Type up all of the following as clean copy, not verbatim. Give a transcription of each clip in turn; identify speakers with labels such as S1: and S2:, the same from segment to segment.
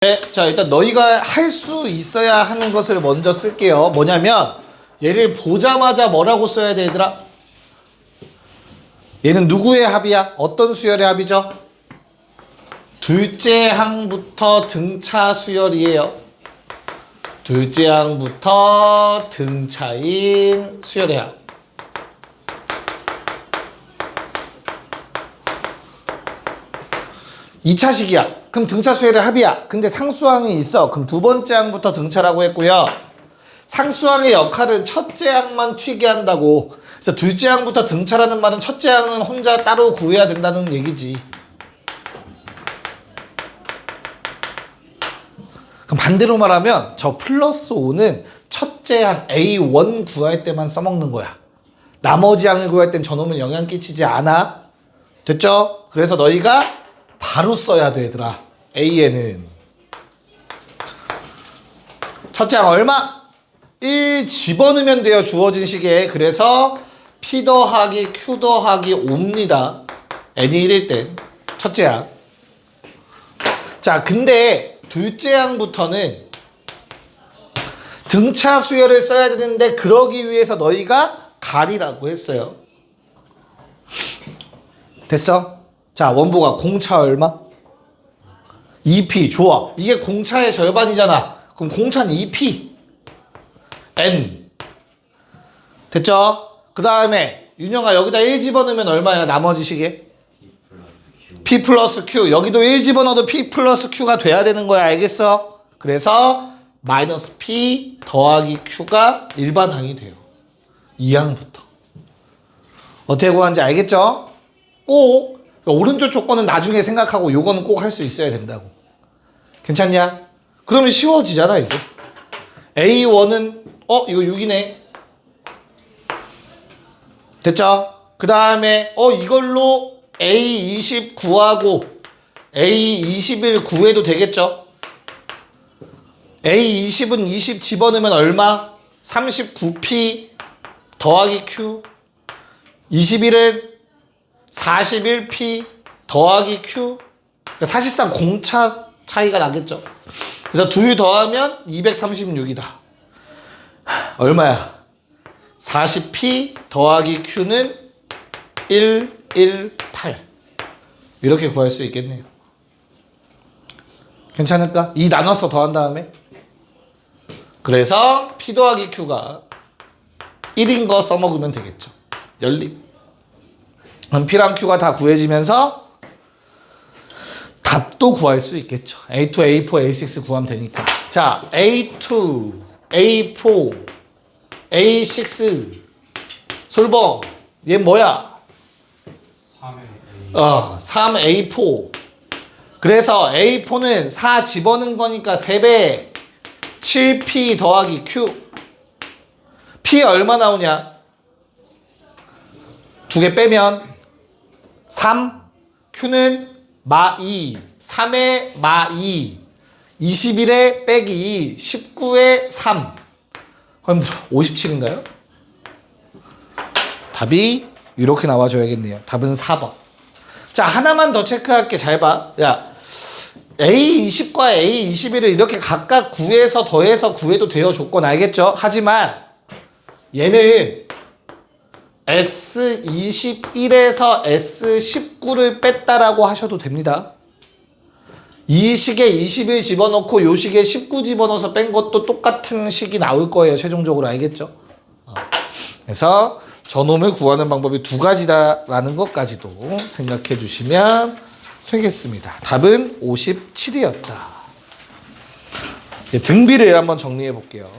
S1: 네, 자 일단 너희가 할 수 있어야 하는 것을 먼저 쓸게요. 뭐냐면 얘를 보자마자 뭐라고 써야 돼 얘들아? 얘는 누구의 합이야? 어떤 수열의 합이죠? 둘째 항부터 등차 수열이에요. 둘째 항부터 등차인 수열의 합. 이차식이야 그럼 등차 수열의 합이야. 근데 상수항이 있어. 그럼 두 번째 항부터 등차라고 했고요. 상수항의 역할은 첫째 항만 튀게 한다고. 그래서 둘째 항부터 등차라는 말은 첫째 항은 혼자 따로 구해야 된다는 얘기지. 그럼 반대로 말하면 저 플러스 5는 첫째 항 A1 구할 때만 써먹는 거야. 나머지 항을 구할 땐 저놈은 영향 끼치지 않아. 됐죠? 그래서 너희가 바로 써야 돼 얘들아. A에는 첫째 항 얼마? 1 집어넣으면 돼요. 주어진 식에. 그래서 P 더하기 Q 더하기 5입니다. N이 1일 땐 첫째 항. 자 근데 둘째 항부터는 등차 수열을 써야 되는데 그러기 위해서 너희가 가리라고 했어요. 됐어? 자 원보가 공차 얼마? 2P. 좋아. 이게 공차의 절반이잖아. 그럼 공차는 2P N. 됐죠? 그 다음에 윤영아 여기다 1 집어넣으면 얼마야 나머지 식에? P 플러스 Q. 여기도 1 집어넣어도 P 플러스 Q가 돼야 되는 거야. 알겠어? 그래서 마이너스 P 더하기 Q가 일반항이 돼요. 2항부터. 어떻게 구하는지 알겠죠? 꼭 오른쪽 조건은 나중에 생각하고 요거는 꼭 할 수 있어야 된다고. 괜찮냐? 그러면 쉬워지잖아 이제. A1은 이거 6이네. 됐죠? 그 다음에 이걸로 A20 구하고 A21 구해도 되겠죠? A20은 20 집어넣으면 얼마? 39P 더하기 Q. 21은 41P 더하기 Q. 그러니까 사실상 공차 차이가 나겠죠. 그래서 둘 더하면 236이다. 얼마야? 40P 더하기 Q는 118. 이렇게 구할 수 있겠네요. 괜찮을까? 2 나눠서 더한 다음에. 그래서 P 더하기 Q가 1인 거 써먹으면 되겠죠. 열립. 그럼 P랑 Q가 다 구해지면서 답도 구할 수 있겠죠. A2, A4, A6 구하면 되니까. 자, A2, A4, A6 솔봉. 얘 뭐야? 3A4. 그래서 A4는 4 집어넣은 거니까 3배 7P 더하기 Q. P 얼마 나오냐? 두 개 빼면 3, Q는 마2, 3의 마2, 21에 빼기 2, 19에 3. 그럼 57인가요? 답이 이렇게 나와줘야겠네요. 답은 4번. 자, 하나만 더 체크할게. 잘 봐. 야, A20과 A21을 이렇게 각각 구해서 더해서 구해도 돼요. 조건 알겠죠? 하지만 얘는 S21에서 S19를 뺐다라고 하셔도 됩니다. 이 식에 21 집어넣고 요 식에 19 집어넣어서 뺀 것도 똑같은 식이 나올 거예요. 최종적으로 알겠죠? 그래서 저놈을 구하는 방법이 두 가지다라는 것까지도 생각해 주시면 되겠습니다. 답은 57이었다. 등비를 한번 정리해 볼게요.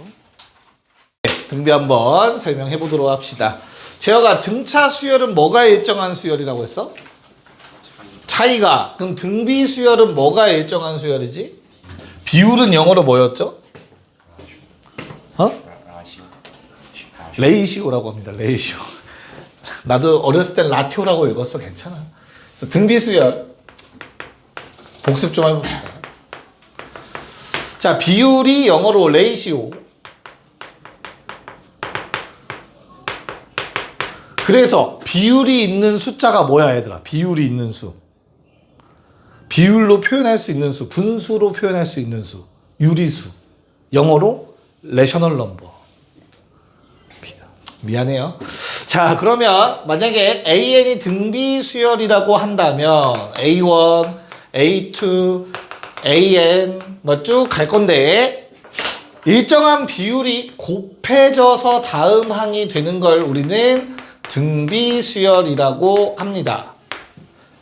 S1: 등비 한번 설명해 보도록 합시다. 재혁아, 등차 수열은 뭐가 일정한 수열이라고 했어? 차이가. 그럼 등비 수열은 뭐가 일정한 수열이지? 비율은 영어로 뭐였죠? 레이시오라고 합니다. 레이시오. 나도 어렸을 땐 라티오라고 읽었어. 괜찮아. 그래서 등비 수열 복습 좀 해봅시다. 자, 비율이 영어로 레이시오. 그래서 비율이 있는 숫자가 뭐야 얘들아? 비율이 있는 수. 비율로 표현할 수 있는 수, 분수로 표현할 수 있는 수, 유리수. 영어로 레셔널 넘버. 미안해요. 자, 그러면 만약에 AN이 등비 수열이라고 한다면 A1, A2, AN 뭐 쭉 갈 건데 일정한 비율이 곱해져서 다음 항이 되는 걸 우리는 등비 수열이라고 합니다.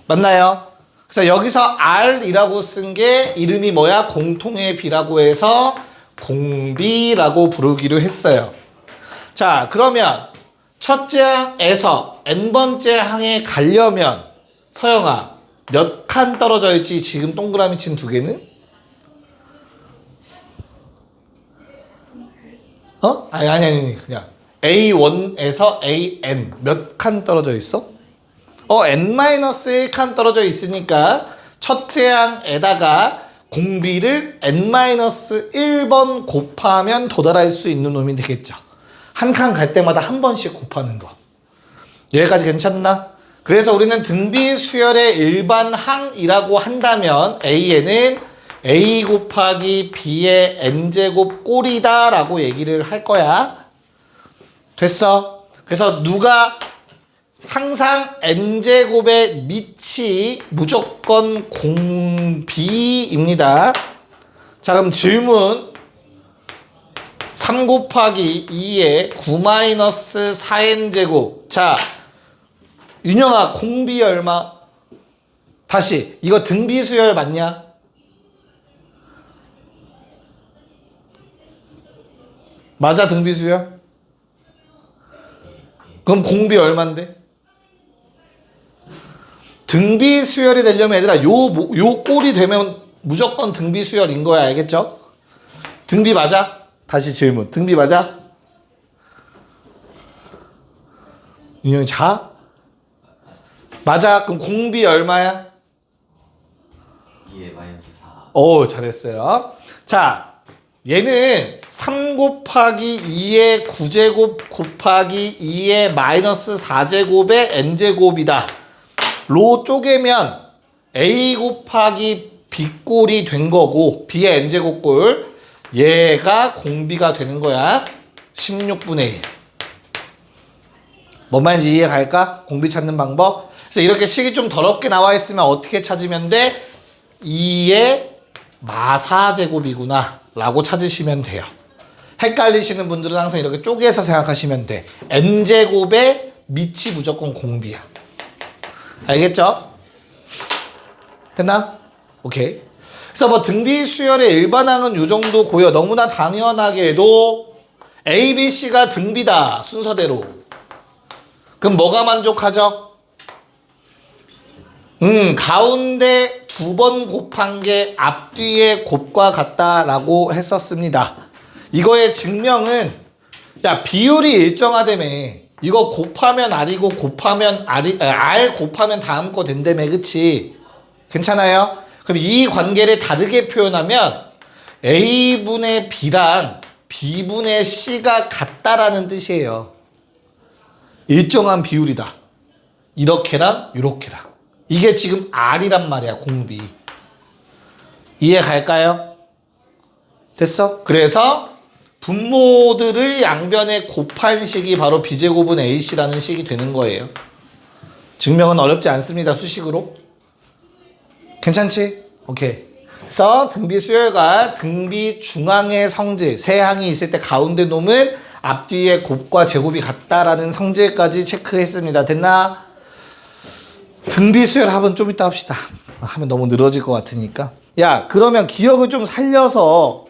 S1: 맞나요? 그래서 여기서 R이라고 쓴 게 이름이 뭐야? 공통의 비라고 해서 공비라고 부르기로 했어요. 자, 그러면 첫째 항에서 n번째 항에 가려면 서영아 몇 칸 떨어져 있지? 지금 동그라미 친 두 개는? 아니 그냥 A1에서 AN 몇 칸 떨어져 있어? n-1칸 떨어져 있으니까 첫째 항에다가 공비를 n-1번 곱하면 도달할 수 있는 놈이 되겠죠. 한 칸 갈 때마다 한 번씩 곱하는 거. 여기까지 괜찮나? 그래서 우리는 등비 수열의 일반 항이라고 한다면 A에는 A 곱하기 B의 n제곱 꼴이다 라고 얘기를 할 거야. 됐어? 그래서 누가 항상 n제곱의 밑이 무조건 공비입니다. 자, 그럼 질문 3 곱하기 2에 9-4n제곱. 자, 윤영아 공비 얼마? 다시 이거 등비 수열 맞냐? 맞아 등비 수열? 그럼 공비 얼만데? 등비 수열이 되려면 얘들아 요 꼴이 되면 무조건 등비 수열인 거야. 알겠죠? 등비 맞아? 다시 질문. 등비 맞아? 윤영이 자? 맞아. 그럼 공비 얼마야?
S2: 2의 마이너스 4.
S1: 오, 잘했어요. 자, 얘는 3 곱하기 2의 9제곱 곱하기 2의 마이너스 4제곱의 n제곱이다. 로 쪼개면 a 곱하기 b꼴이 된 거고 b의 n제곱꼴 얘가 공비가 되는 거야. 16분의 1. 뭔 말인지 이해 갈까? 공비 찾는 방법. 그래서 이렇게 식이 좀 더럽게 나와 있으면 어떻게 찾으면 돼? 2의 마사제곱이구나 라고 찾으시면 돼요. 헷갈리시는 분들은 항상 이렇게 쪼개서 생각하시면 돼. n제곱의 밑이 무조건 공비야. 알겠죠? 됐나? 오케이. 그래서 뭐 등비 수열의 일반항은 요 정도 고요. 너무나 당연하게도 A, B, C가 등비다. 순서대로. 그럼 뭐가 만족하죠? 가운데 2번 곱한 게 앞뒤의 곱과 같다라고 했었습니다. 이거의 증명은 야 비율이 일정하다며. 이거 곱하면 R이고 곱하면 R 곱하면 다음 거 된다며. 그치? 괜찮아요? 그럼 이 관계를 다르게 표현하면 A분의 B랑 B분의 C가 같다라는 뜻이에요. 일정한 비율이다. 이렇게랑 이렇게랑. 이게 지금 R이란 말이야. 공비. 이해 갈까요? 됐어? 그래서 분모들을 양변에 곱한 식이 바로 B제곱은 AC라는 식이 되는 거예요. 증명은 어렵지 않습니다. 수식으로. 괜찮지? 오케이. 그래서 등비 수열과 등비 중앙의 성질 세 항이 있을 때 가운데 놈은 앞뒤의 곱과 제곱이 같다라는 성질까지 체크했습니다. 됐나? 등비 수열 합은 좀 이따 합시다. 하면 너무 늘어질 것 같으니까. 야, 그러면 기억을 좀 살려서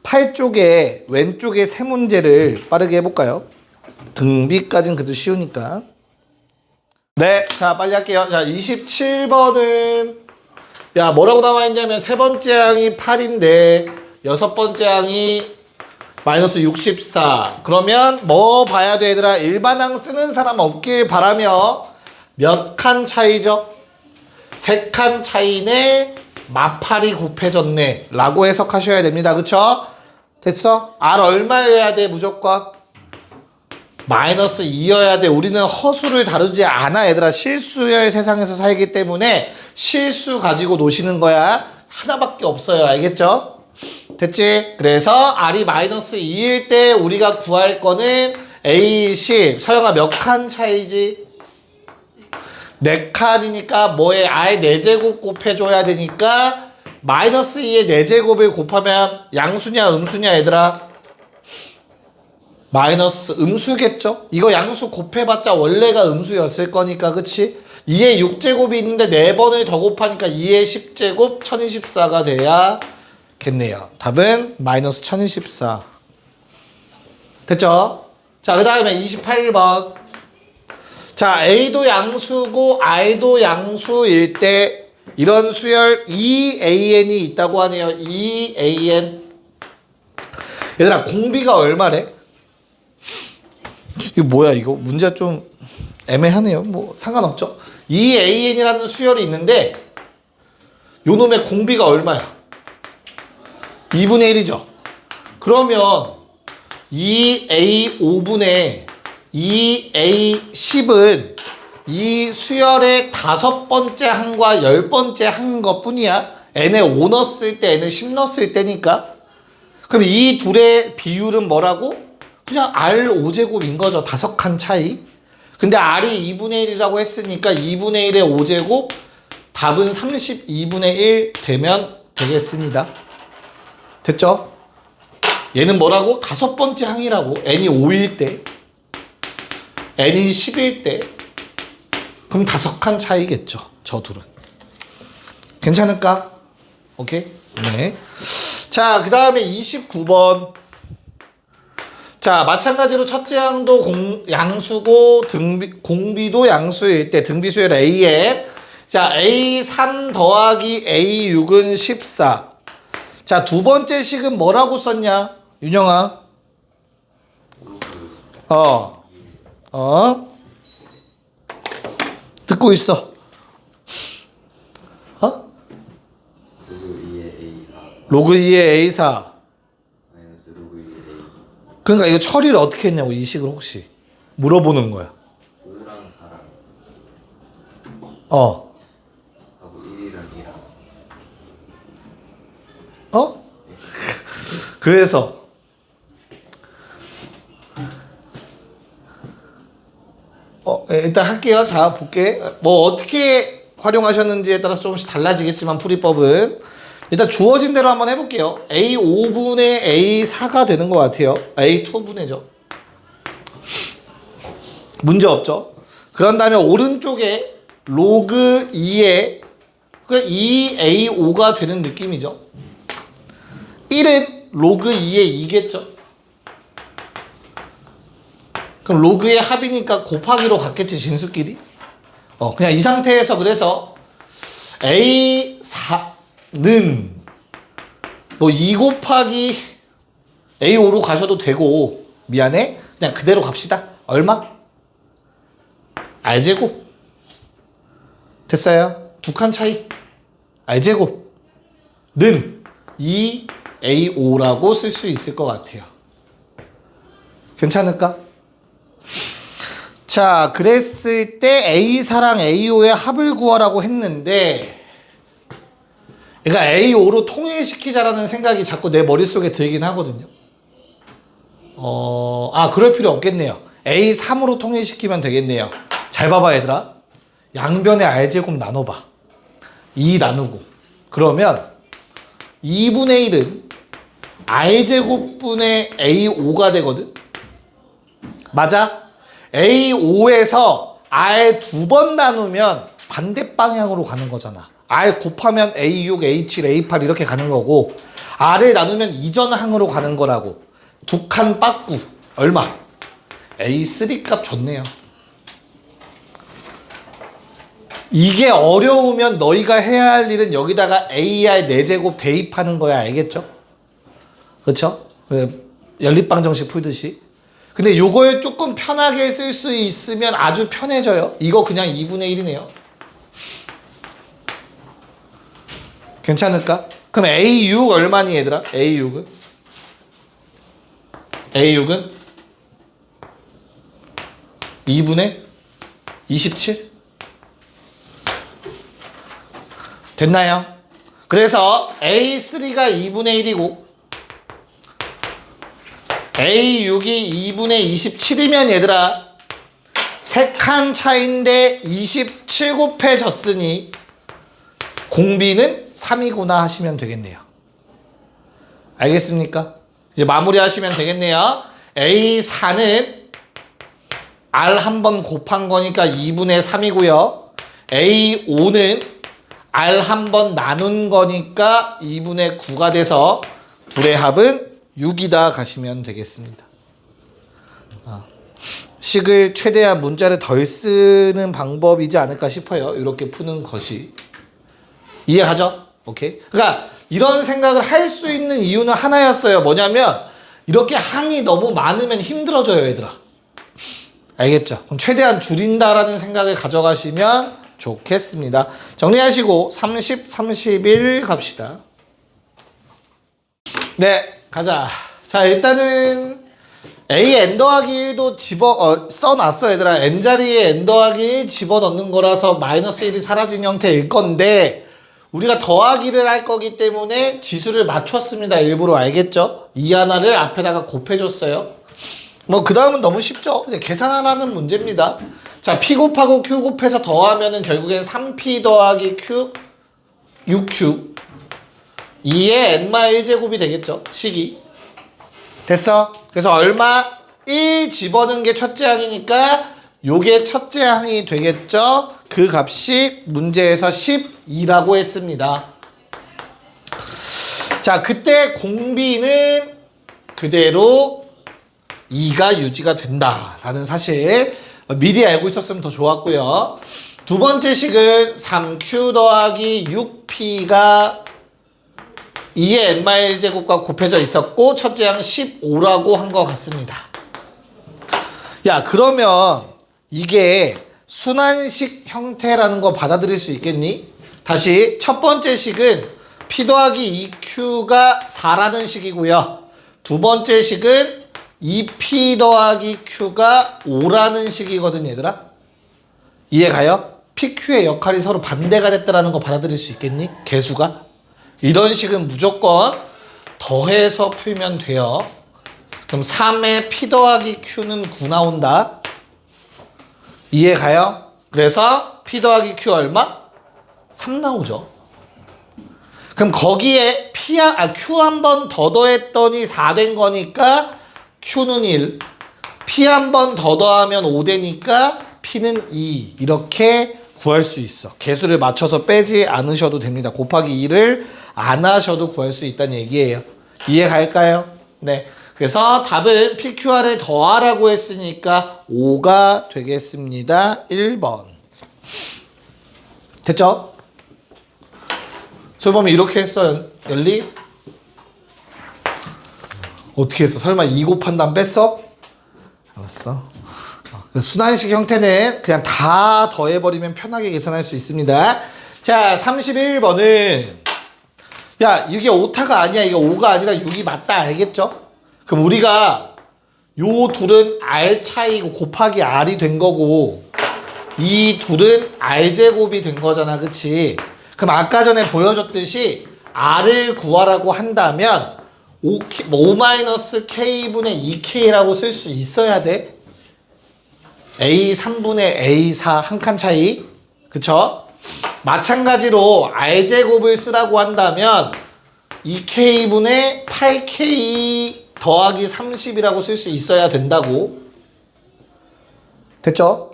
S1: 8쪽에 왼쪽에 세 문제를 빠르게 해볼까요? 등비까지는 그래도 쉬우니까. 네, 자 빨리 할게요. 자 27번은 야 뭐라고 나와있냐면 세 번째 항이 8인데 여섯 번째 항이 마이너스 64. 그러면 뭐 봐야 돼 얘들아? 일반항 쓰는 사람 없길 바라며 몇 칸 차이죠? 3칸 차이네 마팔이 곱해졌네 라고 해석하셔야 됩니다. 그쵸? 됐어? R 얼마여야 돼 무조건? 마이너스 2여야 돼. 우리는 허수를 다루지 않아 얘들아. 실수열 세상에서 살기 때문에 실수 가지고 노시는 거야. 하나밖에 없어요. 알겠죠? 됐지? 그래서 R이 마이너스 2일 때 우리가 구할 거는 A10. 서영아 몇 칸 차이지? 4칸이니까 뭐에 R의 4제곱 곱해줘야 되니까 마이너스 2의 4제곱을 곱하면 양수냐 음수냐 얘들아? 마이너스 음수겠죠? 이거 양수 곱해봤자 원래가 음수였을 거니까 그치? 2의 6제곱이 있는데 4번을 더 곱하니까 2의 10제곱 1024가 돼야겠네요. 답은 마이너스 1024. 됐죠? 자, 그 다음에 28번. 자, A도 양수고 R도 양수일 때 이런 수열 2AN이 있다고 하네요. 2AN. 얘들아, 공비가 얼마래? 이거 뭐야, 이거? 문제가 좀 애매하네요. 뭐, 상관없죠. 2AN이라는 수열이 있는데, 요 놈의 공비가 얼마야? 2분의 1이죠. 그러면 2A5분의 2A10은 이 수열의 5번째 항과 10번째 항인 것 뿐이야. n에 5 넣었을 때, n에 10 넣었을 때니까. 그럼 이 둘의 비율은 뭐라고? 그냥 R5제곱인 거죠. 5칸 차이. 근데 R이 2분의 1이라고 했으니까 2분의 1의 5제곱, 답은 32분의 1 되면 되겠습니다. 됐죠? 얘는 뭐라고? 5번째 항이라고. n이 5일 때, n이 10일 때. 그럼 5칸 차이겠죠. 저 둘은. 괜찮을까? 오케이? 네. 자, 그 다음에 29번. 자, 마찬가지로 첫째 항도 양수고 공비도 양수일 때 등비수열 A에 자, A3 더하기 A6은 14. 자, 두 번째 식은 뭐라고 썼냐? 윤영아. 듣고 있어. 로그 2의 A4
S2: 마이너스 로그 2의 A.
S1: 그러니까 이거 처리를 어떻게 했냐고 이 식을 혹시 물어보는 거야.
S2: 5랑 4랑
S1: 하고
S2: 1이랑 2랑.
S1: 그래서 일단 할게요. 자, 볼게. 뭐 어떻게 활용하셨는지에 따라서 조금씩 달라지겠지만 풀이법은 일단 주어진 대로 한번 해볼게요. A5분의 A4가 되는 것 같아요. A2분의죠. 문제 없죠? 그런 다음에 오른쪽에 로그 2에 2A5가 되는 느낌이죠. 1은 로그 2의 2겠죠. 그럼 로그의 합이니까 곱하기로 갔겠지, 진수끼리. 그냥 이 상태에서 그래서 A4는 뭐 2 곱하기 A5로 가셔도 되고, 미안해. 그냥 그대로 갑시다. 얼마? R제곱. 됐어요? 2칸 차이. R제곱는 2A5라고 쓸 수 있을 것 같아요. 괜찮을까? 자, 그랬을 때 A4랑 A5의 합을 구하라고 했는데, 그러니까 A5로 통일시키자라는 생각이 자꾸 내 머릿속에 들긴 하거든요. 그럴 필요 없겠네요. A3으로 통일시키면 되겠네요. 잘 봐봐, 얘들아. 양변의 R제곱 나눠봐. 2 나누고. 그러면 2분의 1은 R제곱분의 A5가 되거든? 맞아? A5에서 R 2번 나누면 반대 방향으로 가는 거잖아. R 곱하면 A6, A7, A8 이렇게 가는 거고, R을 나누면 이전 항으로 가는 거라고. 2칸 빠꾸. 얼마? A3 값 좋네요. 이게 어려우면 너희가 해야 할 일은 여기다가 AR 4제곱 대입하는 거야. 알겠죠? 그렇죠? 연립방정식 풀듯이. 근데 요걸 조금 편하게 쓸 수 있으면 아주 편해져요. 이거 그냥 2분의 1이네요. 괜찮을까? 그럼 A6 얼마니 얘들아? A6은? A6은? 2분의 27? 됐나요? 그래서 A3가 2분의 1이고 A6이 2분의 27이면 얘들아 3칸 차인데 27 곱해졌으니 공비는 3이구나 하시면 되겠네요. 알겠습니까? 이제 마무리 하시면 되겠네요. A4는 R 한 번 곱한 거니까 2분의 3이고요. A5는 R 한 번 나눈 거니까 2분의 9가 돼서 둘의 합은 6이다 가시면 되겠습니다. 식을 최대한 문자를 덜 쓰는 방법이지 않을까 싶어요. 이렇게 푸는 것이. 이해하죠? 오케이. 그러니까 이런 생각을 할 수 있는 이유는 하나였어요. 뭐냐면 이렇게 항이 너무 많으면 힘들어져요, 얘들아. 알겠죠? 그럼 최대한 줄인다라는 생각을 가져가시면 좋겠습니다. 정리하시고 30, 31 갑시다. 네, 가자. 자, 일단은 A n 더하기 1도 써놨어, 얘들아. n 자리에 n 더하기 1 집어넣는 거라서 마이너스 1이 사라진 형태일 건데 우리가 더하기를 할 거기 때문에 지수를 맞췄습니다. 일부러. 알겠죠? 이 하나를 앞에다가 곱해줬어요. 뭐 그 다음은 너무 쉽죠. 그냥 계산하라는 문제입니다. 자, P 곱하고 Q 곱해서 더하면은 결국엔 3P 더하기 Q 6Q 2의 n-1제곱이 되겠죠. 식이. 됐어? 그래서 얼마? 1 집어넣은 게 첫째 항이니까 요게 첫째 항이 되겠죠. 그 값이 문제에서 12라고 했습니다. 자, 그때 공비는 그대로 2가 유지가 된다라는 사실 미리 알고 있었으면 더 좋았고요. 두 번째 식은 3Q 더하기 6P가 2의 n-1제곱과 곱해져 있었고 첫째 항 15라고 한 것 같습니다. 야, 그러면 이게 순환식 형태라는 거 받아들일 수 있겠니? 다시 첫 번째 식은 P 더하기 2Q가 4라는 식이고요. 두 번째 식은 2P 더하기 Q가 5라는 식이거든, 얘들아. 이해가요? PQ의 역할이 서로 반대가 됐다라는 거 받아들일 수 있겠니? 개수가? 이런 식은 무조건 더해서 풀면 돼요. 그럼 3의 P 더하기 Q는 9 나온다. 이해가요? 그래서 P 더하기 Q 얼마? 3 나오죠. 그럼 거기에 Q 한 번 더 더했더니 4 된 거니까 Q는 1. P 한 번 더 더하면 5 되니까 P는 2. 이렇게 구할 수 있어. 개수를 맞춰서 빼지 않으셔도 됩니다. 곱하기 2를 안 하셔도 구할 수 있다는 얘기예요. 이해 갈까요? 네. 그래서 답은 PQR을 더하라고 했으니까 5가 되겠습니다. 1번. 됐죠? 솔범이 이렇게 했어, 열리? 어떻게 했어? 설마 2 곱한 다음 뺐어? 알았어. 순환식 형태는 그냥 다 더해버리면 편하게 계산할 수 있습니다. 자, 31번은 야, 이게 오타가 아니야. 이게 5가 아니라 6이 맞다. 알겠죠? 그럼 우리가 요 둘은 R 차이고 곱하기 R이 된 거고 이 둘은 R제곱이 된 거잖아. 그치? 그럼 아까 전에 보여줬듯이 R을 구하라고 한다면 5-K분의 2K라고 쓸 수 있어야 돼. A 3분의 A4 한 칸 차이. 그쵸? 마찬가지로 R제곱을 쓰라고 한다면 2K분의 8K 더하기 30이라고 쓸 수 있어야 된다고. 됐죠?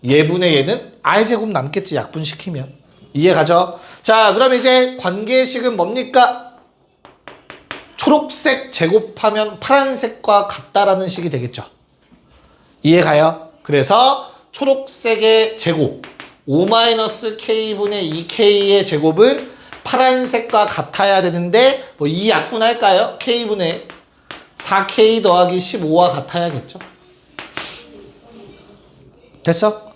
S1: 얘분의 얘는 R제곱 남겠지. 약분시키면. 이해가죠? 자, 그럼 이제 관계식은 뭡니까? 초록색 제곱하면 파란색과 같다라는 식이 되겠죠. 이해가요? 그래서 초록색의 제곱 5-K분의 2K의 제곱은 파란색과 같아야 되는데 뭐 이 약분할까요? K분의 4K 더하기 15와 같아야겠죠. 됐어?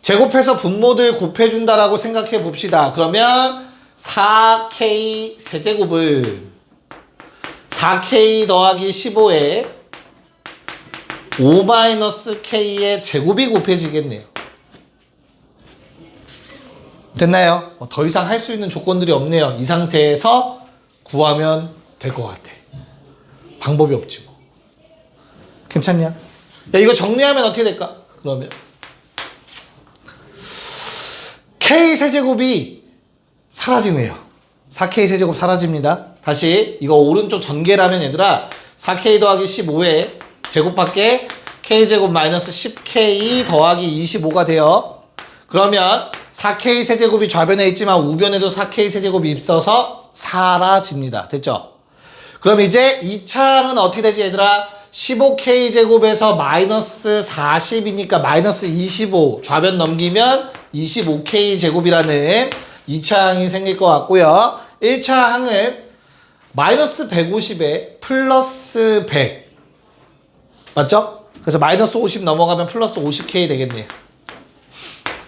S1: 제곱해서 분모들 곱해준다라고 생각해 봅시다. 그러면 4K 세제곱을 4K 더하기 15에 5-K의 제곱이 곱해지겠네요. 됐나요? 더 이상 할 수 있는 조건들이 없네요. 이 상태에서 구하면 될 것 같아. 방법이 없지 뭐. 괜찮냐? 야, 이거 정리하면 어떻게 될까? 그러면 K 세제곱이 사라지네요. 4K 세제곱 사라집니다. 다시 이거 오른쪽 전개라면 얘들아 4K 더하기 15에 제곱밖에 K제곱 마이너스 10K 더하기 25가 돼요. 그러면 4K 세제곱이 좌변에 있지만 우변에도 4K 세제곱이 있어서 사라집니다. 됐죠? 그럼 이제 이 창은 어떻게 되지 얘들아? 15K 제곱에서 마이너스 40이니까 마이너스 25 좌변 넘기면 25K 제곱이라는 2차항이 생길 것 같고요. 1차항은 마이너스 150에 플러스 100 맞죠? 그래서 마이너스 50 넘어가면 플러스 50K 되겠네요.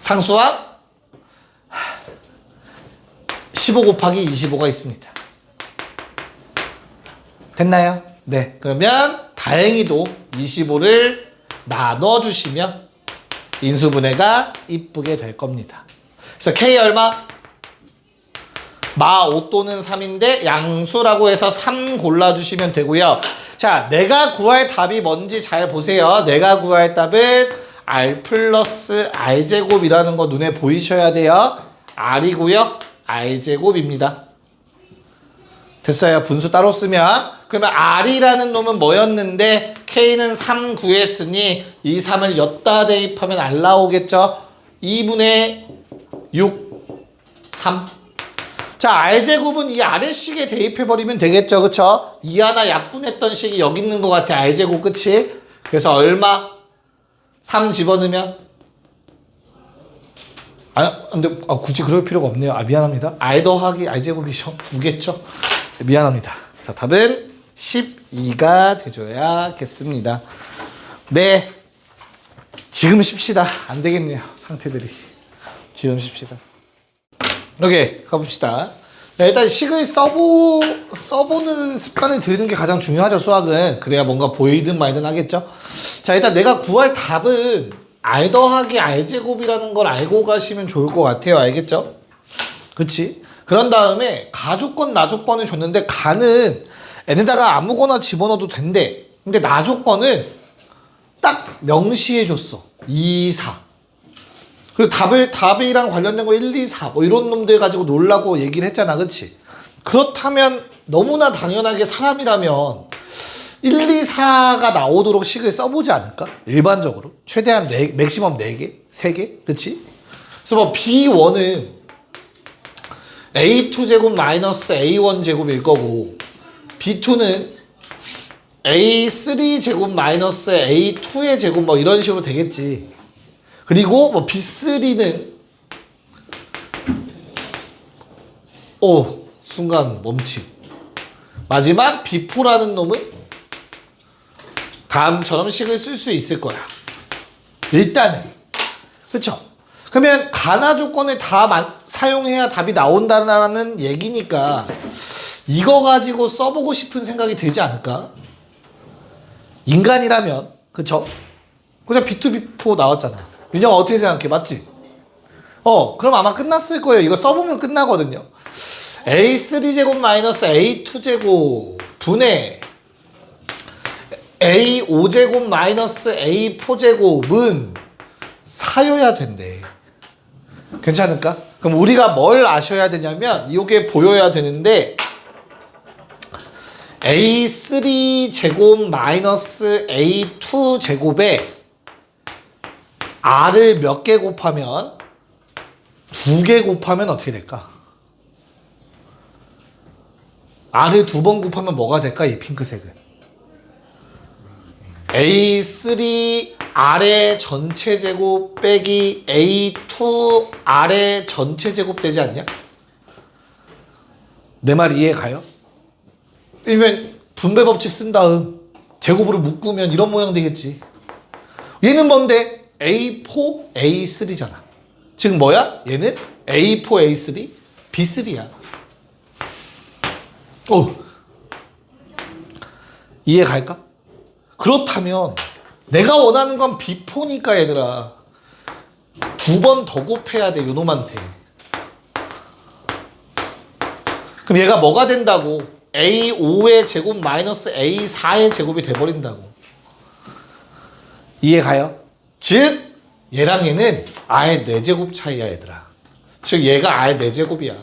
S1: 상수항 15 곱하기 25가 있습니다. 됐나요? 네. 그러면 다행히도 25를 나눠주시면 인수분해가 이쁘게 될 겁니다. 그래서 K 얼마? 마 5 또는 3인데 양수라고 해서 3 골라주시면 되고요. 자, 내가 구할 답이 뭔지 잘 보세요. 내가 구할 답은 R 플러스 R제곱이라는 거 눈에 보이셔야 돼요. R이고요. R제곱입니다. 됐어요. 분수 따로 쓰면. 그러면 R이라는 놈은 뭐였는데 K는 3 구했으니 이 3을 여기다 대입하면 R 나오겠죠? 2분의 6, 3. 자, R제곱은 이 아래식에 대입해버리면 되겠죠. 그쵸? 이 하나 약분했던 식이 여기 있는 것 같아. R제곱 끝이. 그래서 얼마? 3 집어넣으면? 근데 굳이 그럴 필요가 없네요. 미안합니다. R 더하기 R제곱이죠. 9겠죠? 미안합니다. 자, 답은 12가 돼줘야겠습니다. 네. 지금 쉽시다. 안 되겠네요. 상태들이. 지금 쉽시다. 오케이. 가봅시다. 네, 일단 식을 써보는 습관을 들이는 게 가장 중요하죠. 수학은. 그래야 뭔가 보이든 말든 하겠죠. 자, 일단 내가 구할 답은 R 더하기 R제곱이라는 걸 알고 가시면 좋을 것 같아요. 알겠죠? 그치? 그런 다음에 가조건, 나조건을 줬는데 가는 n에다가 아무거나 집어넣어도 된대. 근데 나조건은 딱 명시해 줬어. 2, 4. 그리고 답이랑 관련된 거 1, 2, 4 뭐 이런 놈들 가지고 놀라고 얘기를 했잖아. 그치? 그렇다면 너무나 당연하게 사람이라면 1, 2, 4가 나오도록 식을 써보지 않을까? 일반적으로. 최대한 맥시멈 4개? 3개? 그치? 그래서 뭐 B1은 A2제곱 마이너스 A1제곱일 거고 B2는 A3제곱 마이너스 A2의 제곱 뭐 이런 식으로 되겠지. 그리고 뭐 B3는 순간 멈침. 마지막 B4라는 놈은 다음처럼 식을 쓸 수 있을 거야. 일단은. 그쵸? 그러면 가나 조건을 다 사용해야 답이 나온다는 얘기니까 이거 가지고 써보고 싶은 생각이 들지 않을까? 인간이라면 그쵸? 그냥 B2, B4 나왔잖아. 윤영아 어떻게 생각해? 맞지? 그럼 아마 끝났을 거예요. 이거 써보면 끝나거든요. A3제곱 마이너스 A2제곱 분의 A5제곱 마이너스 A4제곱은 4여야 된대. 괜찮을까? 그럼 우리가 뭘 아셔야 되냐면 이게 보여야 되는데 A3제곱 마이너스 A2제곱에 R을 몇 개 곱하면 2개 곱하면 어떻게 될까? R을 2번 곱하면 뭐가 될까? 이 핑크색은 A3 R의 전체 제곱 빼기 A2 R의 전체 제곱 되지 않냐? 내 말 이해 가요? 그러면 분배 법칙 쓴 다음 제곱으로 묶으면 이런 모양 되겠지. 얘는 뭔데? A4, A3잖아. 즉 뭐야? 얘는 A4, A3, B3야. 이해 갈까? 그렇다면 내가 원하는 건 B4니까 얘들아 2번 더 곱해야 돼 요놈한테. 그럼 얘가 뭐가 된다고? A5의 제곱 마이너스 A4의 제곱이 돼버린다고. 이해가요? 즉 얘랑 얘는 아예 4제곱 차이야 얘들아. 즉 얘가 아예 4제곱이야.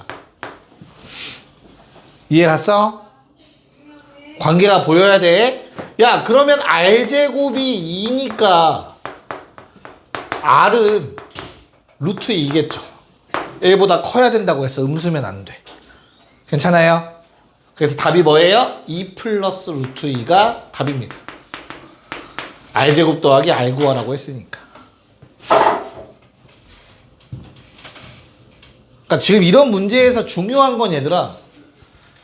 S1: 이해갔어? 관계가 보여야 돼. 야 그러면 R제곱이 2니까 R은 루트 2겠죠. 1보다 커야 된다고 했어. 음수면 안 돼. 괜찮아요? 그래서 답이 뭐예요? 2 플러스 루트 2가 답입니다. R제곱 더하기 R 구하라고 했으니까. 그러니까 지금 이런 문제에서 중요한 건 얘들아,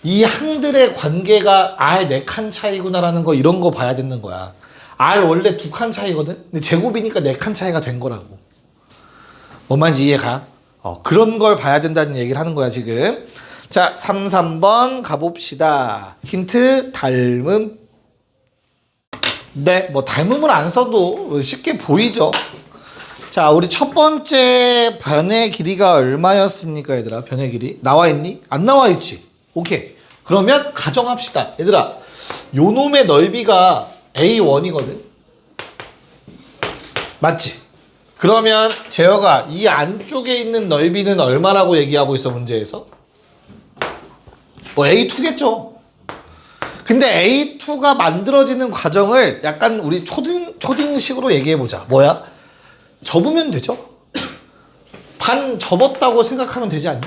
S1: 이 항들의 관계가 R 4칸 차이구나라는 거, 이런 거 봐야 되는 거야. R 원래 2칸 차이거든? 근데 제곱이니까 4칸 차이가 된 거라고. 뭔 말인지 이해가? 그런 걸 봐야 된다는 얘기를 하는 거야 지금. 자 3번 가봅시다. 힌트 닮음. 네, 뭐 닮음을 안 써도 쉽게 보이죠. 자 우리 첫 번째 변의 길이가 얼마였습니까 얘들아? 변의 길이 나와 있니? 안 나와 있지. 오케이. 그러면 가정합시다. 얘들아 요 놈의 넓이가 A1이거든. 맞지? 그러면 재혁아 이 안쪽에 있는 넓이는 얼마라고 얘기하고 있어 문제에서? 뭐 A2겠죠. 근데 A2가 만들어지는 과정을 약간 우리 초딩식으로 얘기해보자. 뭐야? 접으면 되죠? 반 접었다고 생각하면 되지 않냐?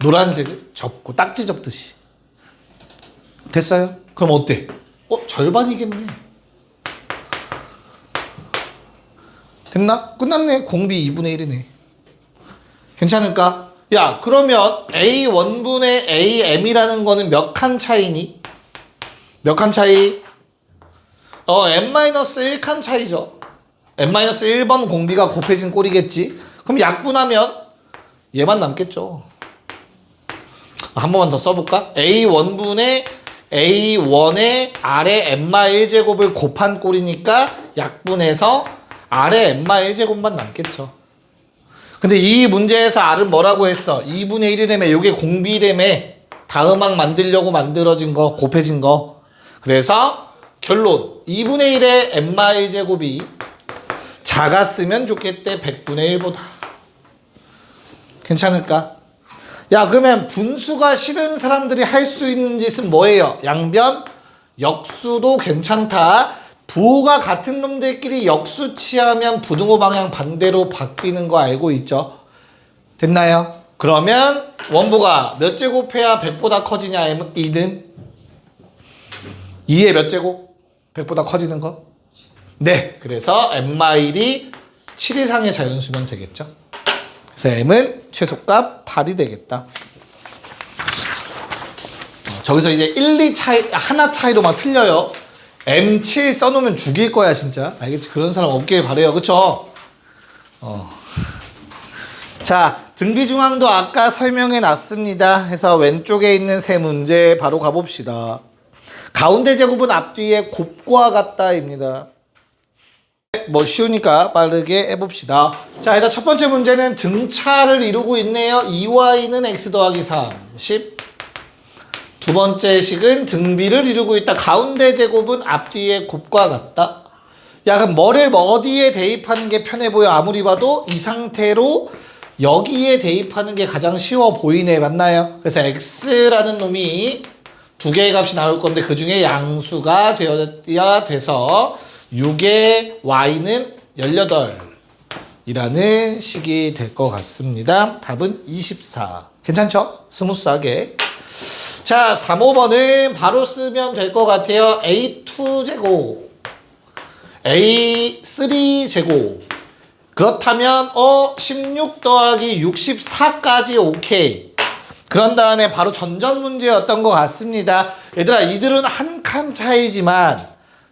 S1: 노란색을 접고 딱지 접듯이. 됐어요? 그럼 어때? 절반이겠네. 됐나? 끝났네. 공비 2분의 1이네. 괜찮을까? 야 그러면 A1분의 AM이라는 거는 몇 칸 차이니? 몇 칸 차이? n-1칸 차이죠. n-1번 공비가 곱해진 꼴이겠지. 그럼 약분하면 얘만 남겠죠. 한 번만 더 써볼까? A1분의 A1의 R의 n-1제곱을 곱한 꼴이니까 약분해서 R의 n-1제곱만 남겠죠. 근데 이 문제에서 R은 뭐라고 했어? 2분의 1이라며. 요게 공비라며. 다음항 만들려고 만들어진 거, 곱해진 거. 그래서 결론 2분의 1의 n-1제곱이 작았으면 좋겠대. 100분의 1보다. 괜찮을까? 야 그러면 분수가 싫은 사람들이 할 수 있는 짓은 뭐예요? 양변? 역수도 괜찮다. 부호가 같은 놈들끼리 역수 취하면 부등호 방향 반대로 바뀌는 거 알고 있죠? 됐나요? 그러면 원부가 몇 제곱해야 100보다 커지냐? 2는? 2의 몇 제곱? 100보다 커지는 거? 네. 그래서 n-1이 7 이상의 자연수면 되겠죠? 그래서 m은 최소값 8이 되겠다. 저기서 이제 1, 2 차이, 하나 차이로 막 틀려요. M7 써놓으면 죽일 거야 진짜. 알겠지? 그런 사람 없길 바래요. 그쵸? 자 등비중앙도 아까 설명해 놨습니다. 해서 왼쪽에 있는 세 문제 바로 가봅시다. 가운데 제곱은 앞뒤에 곱과 같다입니다. 뭐 쉬우니까 빠르게 해봅시다. 자 일단 첫 번째 문제는 등차를 이루고 있네요. 2y는 x 더하기 3 10. 두 번째 식은 등비를 이루고 있다. 가운데 제곱은 앞뒤의 곱과 같다. 야 그럼 뭐를 어디에 대입하는 게 편해 보여? 아무리 봐도 이 상태로 여기에 대입하는 게 가장 쉬워 보이네. 맞나요? 그래서 x라는 놈이 두 개의 값이 나올 건데 그 중에 양수가 되어야 돼서 6의 y는 18이라는 식이 될 것 같습니다. 답은 24. 괜찮죠? 스무스하게. 자 3, 5번은 바로 쓰면 될 것 같아요. A2제곱 A3제곱 그렇다면 16 더하기 64까지 오케이. 그런 다음에 바로 전전 문제였던 것 같습니다. 얘들아 이들은 한 칸 차이지만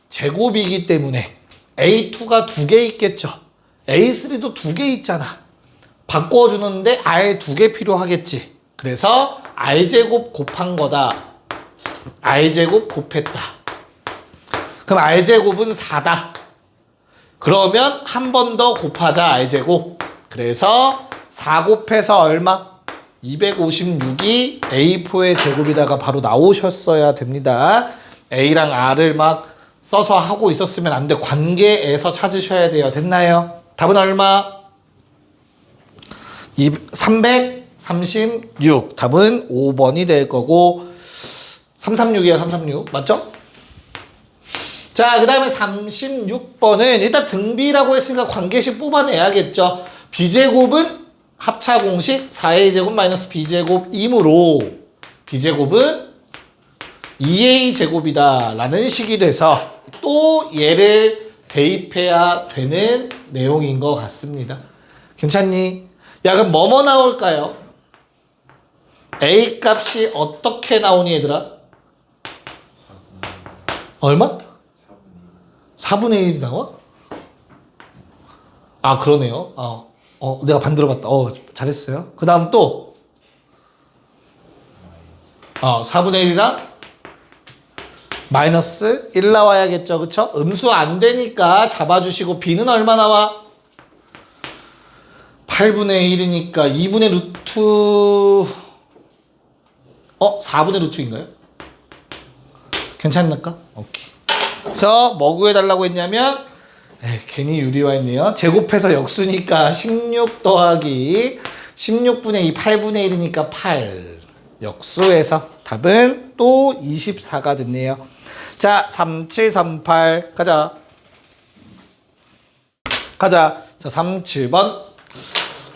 S1: 제곱이기 때문에 A2가 2개 있겠죠. A3도 2개 있잖아. 바꿔주는데 R 2개 필요하겠지. 그래서 R제곱 곱한 거다. R제곱 곱했다. 그럼 R제곱은 4다. 그러면 한 번 더 곱하자 R제곱. 그래서 4 곱해서 얼마? 256이 A4의 제곱이다가 바로 나오셨어야 됩니다. A랑 R을 막 써서 하고 있었으면 안 돼. 관계에서 찾으셔야 돼요. 됐나요? 답은 얼마? 336. 답은 5번이 될 거고 336이야 336. 맞죠? 자, 그 다음에 36번은 일단 등비라고 했으니까 관계식 뽑아내야겠죠. B제곱은 합차 공식 4A 제곱 마이너스 B제곱이므로 B제곱은 2A 제곱이다 라는 식이 돼서 또 얘를 대입해야 되는 내용인 것 같습니다. 괜찮니? 야, 그럼 뭐뭐 나올까요? A 값이 어떻게 나오니 얘들아? 얼마? 4분의 1이 나와? 아, 그러네요. 내가 반대로 봤다. 잘했어요. 그 다음 또 4분의 1이랑 마이너스 1 나와야겠죠. 그쵸? 음수 안 되니까 잡아주시고 B는 얼마 나와? 8분의 1이니까 2분의 루트 4분의 루트인가요? 괜찮을까? 오케이. 그래서 뭐 구해달라고 했냐면 괜히 유리화했네요. 제곱해서 역수니까 16 더하기 16분의 2 8분의 1이니까 8 역수해서 답은 또 24가 됐네요. 자, 3738 가자. 자, 37번.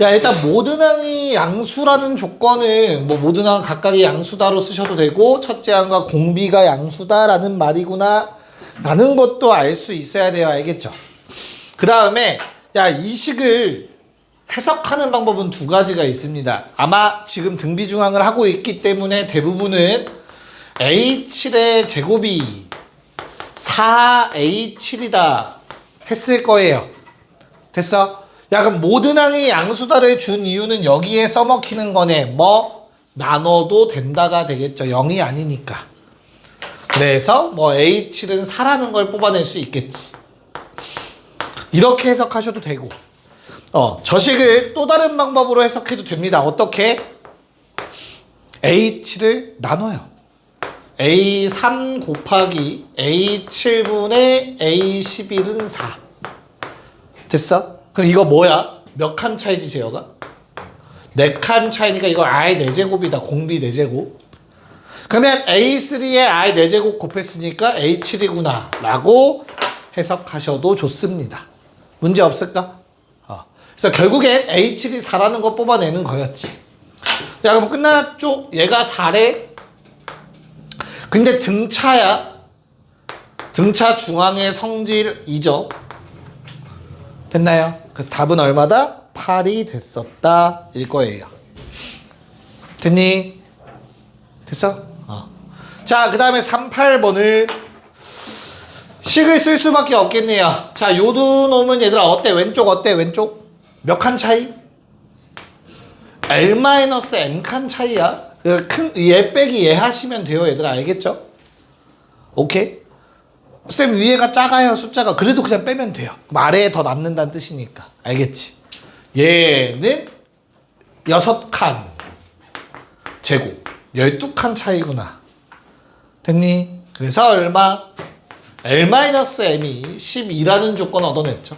S1: 야, 일단 모든 항이 양수라는 조건은 뭐 모든 항 각각의 양수다로 쓰셔도 되고 첫째 항과 공비가 양수다라는 말이구나 라는 것도 알 수 있어야 돼요. 알겠죠? 그 다음에 야, 이 식을 해석하는 방법은 두 가지가 있습니다. 아마 지금 등비중항을 하고 있기 때문에 대부분은 A7의 제곱이 4A7이다 했을 거예요. 됐어? 야, 그럼 모든 항이 양수다를 준 이유는 여기에 써먹히는 거네. 뭐 나눠도 된다가 되겠죠. 0이 아니니까. 그래서 뭐 A7은 4라는 걸 뽑아낼 수 있겠지. 이렇게 해석하셔도 되고 저 식을 또 다른 방법으로 해석해도 됩니다. 어떻게? A7을 나눠요. A3 곱하기 A7분의 A11은 4. 됐어? 그럼 이거 뭐야? 몇 칸 차이지 제어가? 4칸 차이니까 이거 I 4제곱이다. 공비 4제곱. 그러면 A3에 I 4제곱 곱했으니까 A7이구나 라고 해석하셔도 좋습니다. 문제 없을까? 그래서 결국엔 A7이 4라는 거 뽑아내는 거였지. 야, 그럼 끝났죠? 얘가 4래? 근데 등차야. 등차 중앙의 성질이죠. 됐나요? 그래서 답은 얼마다? 8이 됐었다 일 거예요. 됐니? 됐어? 자, 그 다음에 38번은 식을 쓸 수밖에 없겠네요. 자, 요두 놈은 얘들아 어때? 왼쪽 어때? 왼쪽? 몇 칸 차이? L-M 칸 차이야. 얘 빼기 얘 하시면 돼요. 얘들아 알겠죠? 오케이? 쌤 위에가 작아요 숫자가. 그래도 그냥 빼면 돼요. 그럼 아래에 더 남는다는 뜻이니까. 알겠지? 얘는 6칸 제곱 12칸 차이구나. 됐니? 그래서 얼마? L-M이 12라는 조건 얻어냈죠.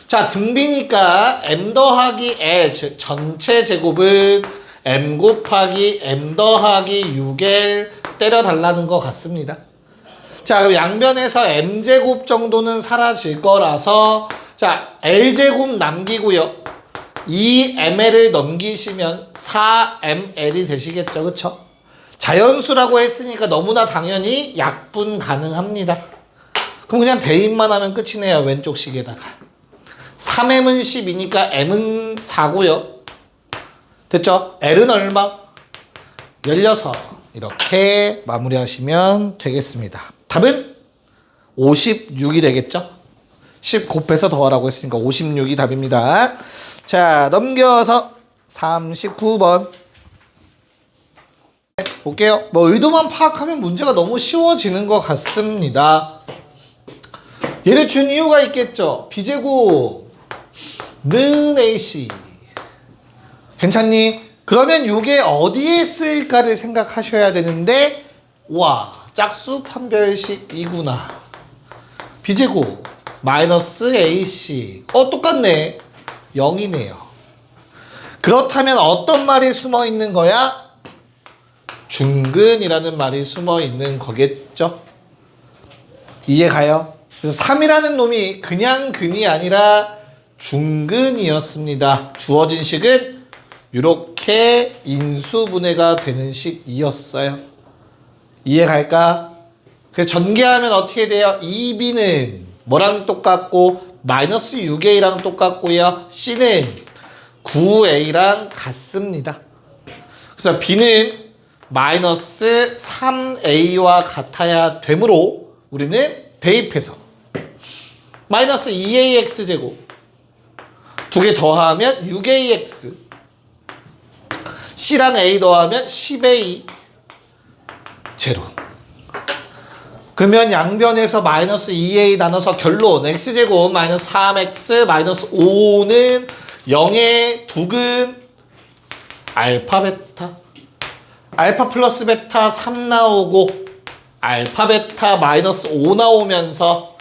S1: 자, 등비니까 M 더하기 L 전체 제곱은 M 곱하기 M 더하기 6L 때려달라는 것 같습니다. 자, 그럼 양변에서 M제곱 정도는 사라질 거라서 자, L제곱 남기고요. 이 ML을 넘기시면 4ML이 되시겠죠. 그쵸? 자연수라고 했으니까 너무나 당연히 약분 가능합니다. 그럼 그냥 대입만 하면 끝이네요. 왼쪽 식에다가 3M은 10이니까 M은 4고요. 됐죠? L은 얼마? 16. 이렇게 마무리하시면 되겠습니다. 답은 56이 되겠죠? 10 곱해서 더하라고 했으니까 56이 답입니다. 자, 넘겨서 39번 볼게요. 뭐 의도만 파악하면 문제가 너무 쉬워지는 것 같습니다. 얘를 준 이유가 있겠죠. B제곱 는 AC 괜찮니? 그러면 요게 어디에 쓰일까를 생각하셔야 되는데, 와, 짝수 판별식이구나. b제곱 마이너스 ac. 똑같네. 0이네요. 그렇다면 어떤 말이 숨어 있는 거야? 중근이라는 말이 숨어 있는 거겠죠? 이해가요? 그래서 3이라는 놈이 그냥 근이 아니라 중근이었습니다. 주어진 식은 이렇게 인수분해가 되는 식이었어요. 이해갈까? 그래서 전개하면 어떻게 돼요? 2b는 뭐랑 똑같고 마이너스 6a랑 똑같고요. c는 9a랑 같습니다. 그래서 b는 마이너스 3a와 같아야 되므로 우리는 대입해서 마이너스 2ax 제곱 두 개 더하면 6ax c랑 a 더하면 10a 제로. 그러면 양변에서 마이너스 2a 나눠서 결론 x제곱 마이너스 3x 마이너스 5는 0의 두근 알파 베타 알파 플러스 베타 3 나오고 알파 베타 마이너스 5 나오면서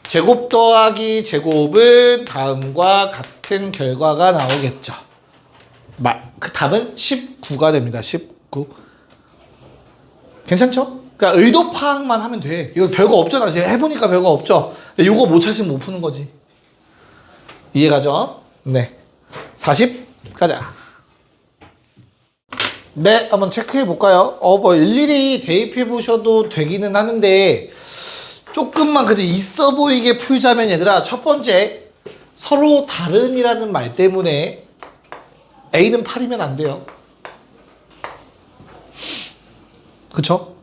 S1: 제곱 더하기 제곱은 다음과 같은 결과가 나오겠죠. 그 답은 19가 됩니다. 19. 괜찮죠? 그러니까 의도 파악만 하면 돼. 이거 별거 없잖아. 이제 해보니까 별거 없죠. 근데 이거 못 찾으면 못 푸는 거지. 이해가죠? 네. 40 가자. 네, 한번 체크해 볼까요? 뭐 일일이 대입해 보셔도 되기는 하는데 조금만 그래도 있어 보이게 풀자면 얘들아, 첫 번째 서로 다른이라는 말 때문에 A는 8이면 안 돼요. 그쵸?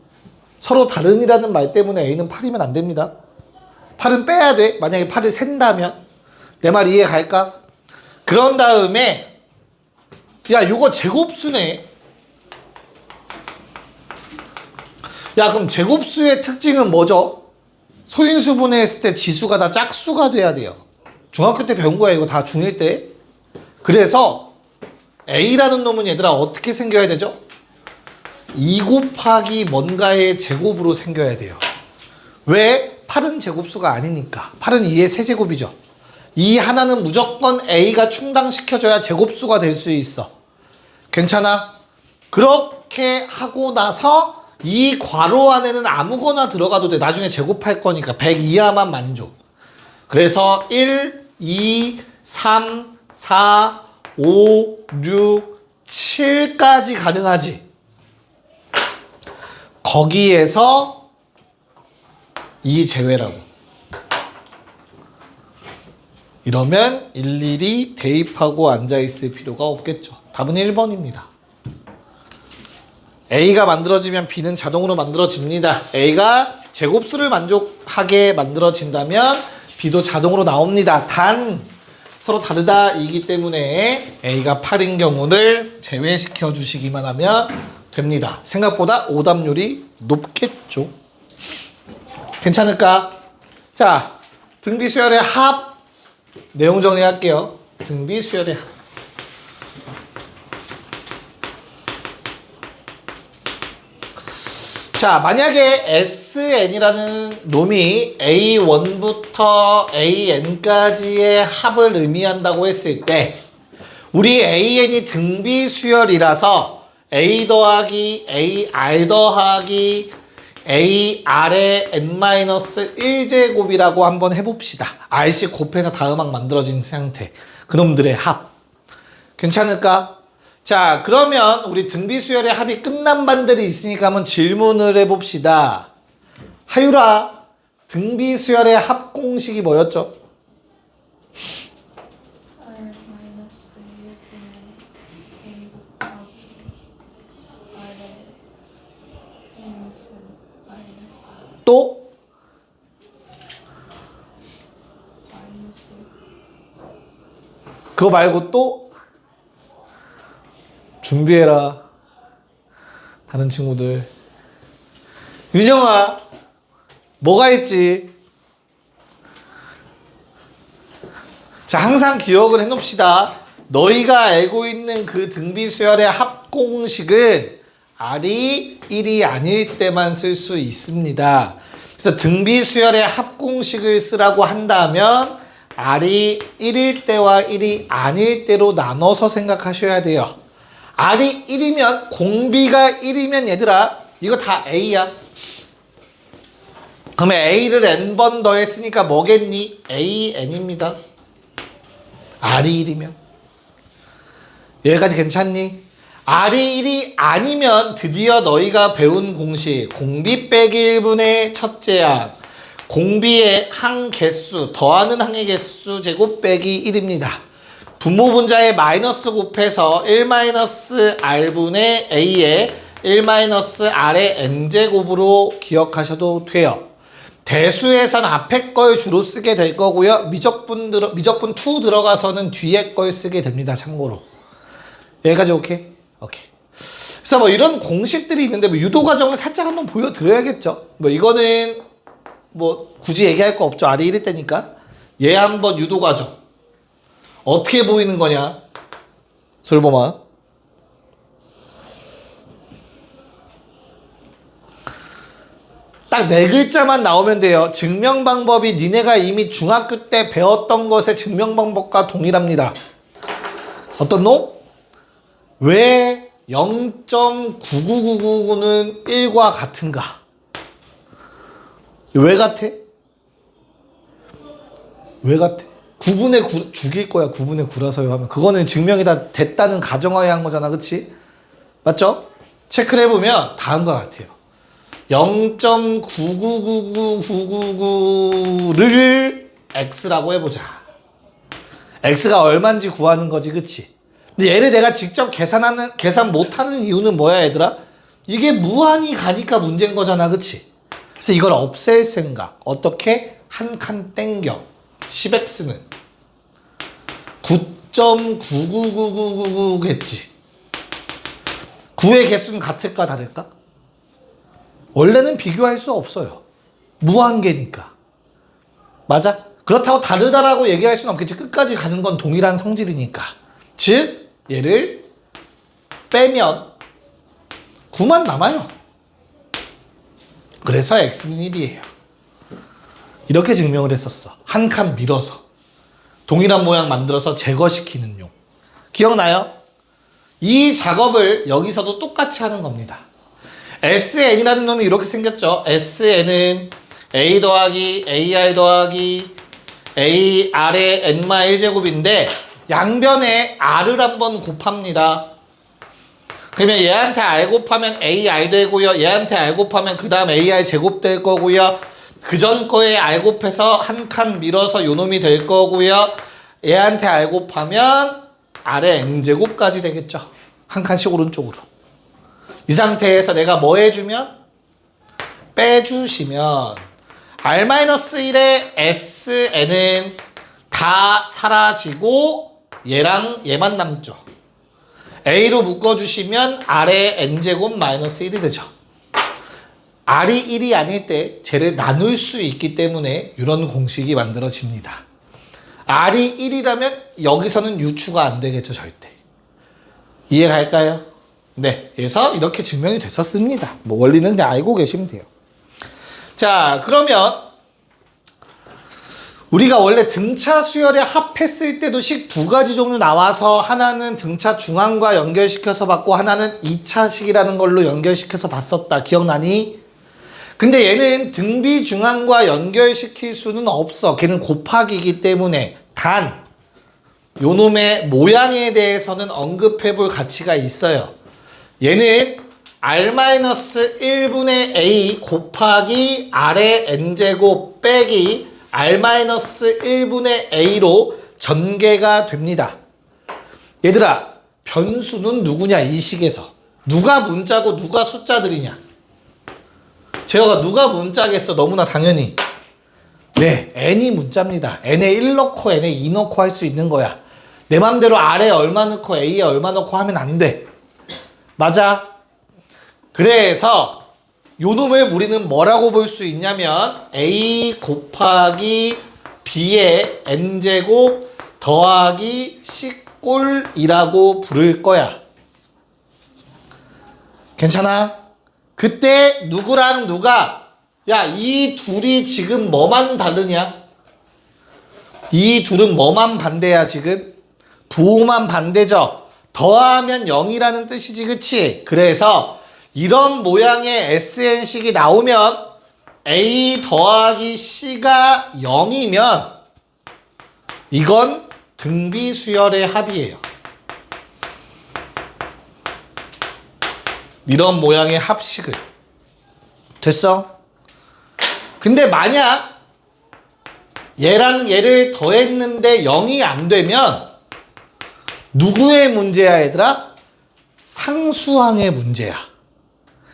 S1: 서로 다른이라는 말 때문에 A는 8이면 안 됩니다. 8은 빼야 돼. 만약에 8을 센다면. 내 말 이해 갈까? 그런 다음에 야, 요거 제곱수네. 야, 그럼 제곱수의 특징은 뭐죠? 소인수 분해했을 때 지수가 다 짝수가 돼야 돼요. 중학교 때 배운 거야. 이거 다 중1 때. 그래서 A라는 놈은 얘들아 어떻게 생겨야 되죠? 2 곱하기 뭔가의 제곱으로 생겨야 돼요. 왜? 8은 제곱수가 아니니까. 8은 2의 세제곱이죠. 이 하나는 무조건 A가 충당시켜줘야 제곱수가 될 수 있어. 괜찮아? 그렇게 하고 나서 이 괄호 안에는 아무거나 들어가도 돼. 나중에 제곱할 거니까 100 이하만 만족. 그래서 1, 2, 3, 4, 5, 6, 7까지 가능하지. 거기에서 이 제외라고. 이러면 일일이 대입하고 앉아있을 필요가 없겠죠. 답은 1번입니다. A가 만들어지면 B는 자동으로 만들어집니다. A가 제곱수를 만족하게 만들어진다면 B도 자동으로 나옵니다. 단 서로 다르다 이기 때문에 A가 8인 경우를 제외시켜 주시기만 하면 됩니다. 생각보다 오답률이 높겠죠. 괜찮을까? 자, 등비수열의 합 내용 정리할게요. 등비수열의 합. 자, 만약에 SN이라는 놈이 A1부터 AN까지의 합을 의미한다고 했을 때 우리 AN이 등비수열이라서 A 더하기 AR 더하기 AR의 n-1제곱이라고 한번 해봅시다. R씩 곱해서 다음항 만들어진 상태. 그놈들의 합. 괜찮을까? 자, 그러면 우리 등비수열의 합이 끝난 반들이 있으니까 한번 질문을 해봅시다. 하유라, 등비수열의 합 공식이 뭐였죠? 또? 그거 말고 또? 준비해라. 다른 친구들. 윤영아, 뭐가 있지? 자, 항상 기억을 해놓읍시다. 너희가 알고 있는 그 등비수열의 합공식은 R이 1이 아닐 때만 쓸 수 있습니다. 그래서 등비수열의 합공식을 쓰라고 한다면 R이 1일 때와 1이 아닐 때로 나눠서 생각하셔야 돼요. R이 1이면 공비가 1이면 얘들아 이거 다 A야. 그러면 A를 N번 더했으니까 뭐겠니? AN입니다. R이 1이면. 여기까지 괜찮니? R이 1이 아니면 드디어 너희가 배운 공식 공비 빼기 1분의 첫째항 공비의 항 개수 더하는 항의 개수 제곱 빼기 1입니다. 분모 분자에 마이너스 곱해서 1-R분의 A에 1-R의 N제곱으로 기억하셔도 돼요. 대수에선 앞에 걸 주로 쓰게 될 거고요. 미적분 2 들어가서는 뒤에 걸 쓰게 됩니다. 참고로. 여기까지 오케이? 오케이. 그래서 뭐 이런 공식들이 있는데 뭐 유도 과정을 살짝 한번 보여드려야겠죠. 뭐 이거는 뭐 굳이 얘기할 거 없죠. R이 1일 때니까. 얘 한번 유도 과정. 어떻게 보이는 거냐? 솔범아. 딱 4글자만 나오면 돼요. 증명 방법이 니네가 이미 중학교 때 배웠던 것의 증명 방법과 동일합니다. 어떤 놈? 왜 0.99999는 1과 같은가? 왜 같아? 왜 같아? 9분의 9 죽일 거야. 9분의 9라서요 하면 그거는 증명이 다 됐다는 가정하에 한 거잖아. 그치? 맞죠? 체크를 해보면 다음과 같아요. 0.9999999를 x라고 해보자. x가 얼마인지 구하는 거지. 그치? 근데 얘를 내가 직접 계산 못하는 이유는 뭐야 얘들아? 이게 무한히 가니까 문제인 거잖아. 그치? 그래서 이걸 없앨 생각. 어떻게? 한 칸 땡겨. 10x는 9.99999겠지. 9의 개수는 같을까 다를까? 원래는 비교할 수 없어요. 무한계니까. 맞아? 그렇다고 다르다라고 얘기할 수는 없겠지. 끝까지 가는 건 동일한 성질이니까. 즉 얘를 빼면 9만 남아요. 그래서 x는 1이에요. 이렇게 증명을 했었어. 한 칸 밀어서. 동일한 모양 만들어서 제거시키는 용. 기억나요? 이 작업을 여기서도 똑같이 하는 겁니다. SN이라는 놈이 이렇게 생겼죠. SN은 A 더하기 AR 더하기 AR의 N-1제곱인데 양변에 R을 한번 곱합니다. 그러면 얘한테 R 곱하면 AR 되고요. 얘한테 R 곱하면 그 다음 AR 제곱 될 거고요. 그 전 거에 R 곱해서 한 칸 밀어서 요놈이 될 거고요. 얘한테 R 곱하면 R의 N제곱까지 되겠죠. 한 칸씩 오른쪽으로. 이 상태에서 내가 뭐 해주면? 빼주시면 R-1의 SN은 다 사라지고 얘랑 얘만 남죠. A로 묶어주시면 R의 N제곱 마이너스 1이 되죠. R이 1이 아닐 때 쟤를 나눌 수 있기 때문에 이런 공식이 만들어집니다. R이 1이라면 여기서는 유추가 안 되겠죠. 절대. 이해갈까요? 네. 그래서 이렇게 증명이 됐었습니다. 뭐 원리는 그냥 알고 계시면 돼요. 자, 그러면 우리가 원래 등차 수열에 합했을 때도 식 2가지 종류 나와서 하나는 등차 중앙과 연결시켜서 봤고 하나는 2차식이라는 걸로 연결시켜서 봤었다. 기억나니? 근데 얘는 등비 중앙과 연결시킬 수는 없어. 걔는 곱하기이기 때문에. 단 요놈의 모양에 대해서는 언급해 볼 가치가 있어요. 얘는 R-1분의 A 곱하기 R의 N제곱 빼기 R-1분의 A로 전개가 됩니다. 얘들아, 변수는 누구냐 이 식에서. 누가 문자고 누가 숫자들이냐. 재혁아, 누가 문자겠어? 너무나 당연히. 네, n이 문자입니다. n에 1 넣고 n에 2 넣고 할 수 있는 거야. 내 맘대로 R에 얼마 넣고 A에 얼마 넣고 하면 안 돼. 맞아. 그래서 요놈을 우리는 뭐라고 볼 수 있냐면 A 곱하기 B의 N제곱 더하기 식 꼴이라고 부를 거야. 괜찮아? 그때 누구랑 누가 야, 이 둘이 지금 뭐만 다르냐? 이 둘은 뭐만 반대야 지금? 부호만 반대죠. 더하면 0이라는 뜻이지, 그치? 그래서 이런 모양의 SN식이 나오면 A 더하기 C가 0이면 이건 등비수열의 합이에요. 이런 모양의 합식을. 됐어? 근데 만약 얘랑 얘를 더했는데 0이 안 되면 누구의 문제야, 얘들아? 상수항의 문제야.